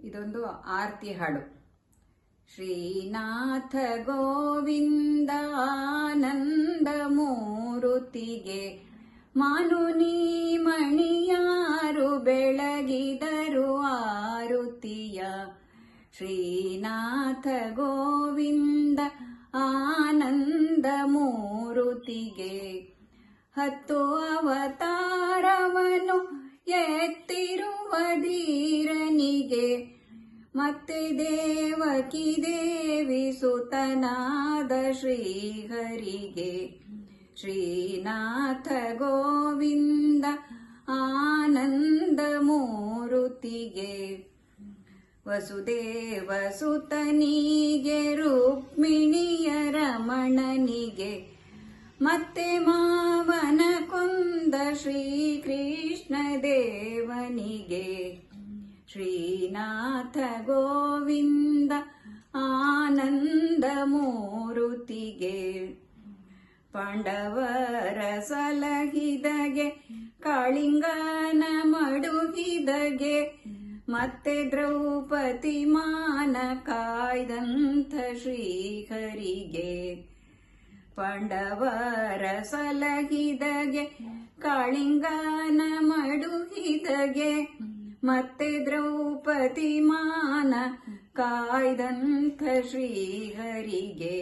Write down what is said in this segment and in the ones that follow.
ಇದೊಂದು ಆರತಿ ಹಾಡು. ಶ್ರೀನಾಥ ಗೋವಿಂದ ಆನಂದ ಮೂರುತಿಗೆ ಮಾನುನಿ ಮಣಿಯಾರು ಬೆಳಗಿದರು ಆರುತಿಯ. ಶ್ರೀನಾಥ ಗೋವಿಂದ ಆನಂದ ಮೂರುತಿಗೆ 10 ಅವತಾರವನು ಎತ್ತಿರುವ ಧೀರನಿಗೆ ಮತ್ತೆ ದೇವಕಿ ದೇವಿ ಸುತನಾದ ಶ್ರೀಹರಿಗೆ. ಶ್ರೀನಾಥ ಗೋವಿಂದ ಆನಂದ ಮೂರುತಿಗೆ ವಸುದೇವ ಸುತನಿಗೆ ರುಕ್ಮಿಣಿಯ ರಮಣನಿಗೆ ಮತ್ತೆ ಮಾವನ ಕೊಂದ ಶ್ರೀಕೃಷ್ಣ ದೇವನಿಗೆ. ಶ್ರೀನಾಥ ಗೋವಿಂದ ಆನಂದ ಮೂರುತಿಗೆ ಪಾಂಡವರ ಸಲಹಿದಗೆ ಕಾಳಿಂಗನ ಮಡುಗಿದಗೆ ಮತ್ತೆ ದ್ರೌಪದಿ ಮಾನ ಕಾಯ್ದಂಥ ಶ್ರೀಹರಿಗೆ. ಪಾಂಡವರ ಸಲಹಿದಗೆ ಕಾಳಿಂಗನ ಮಡುಗಿದಗೆ ಮತ್ತೆ ದ್ರೌಪದಿ ಮಾನ ಕಾಯ್ದಂಥ ಶ್ರೀಹರಿಗೆ.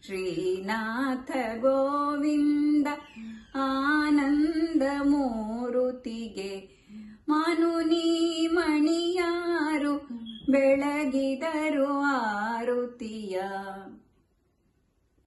ಶ್ರೀನಾಥ ಗೋವಿಂದ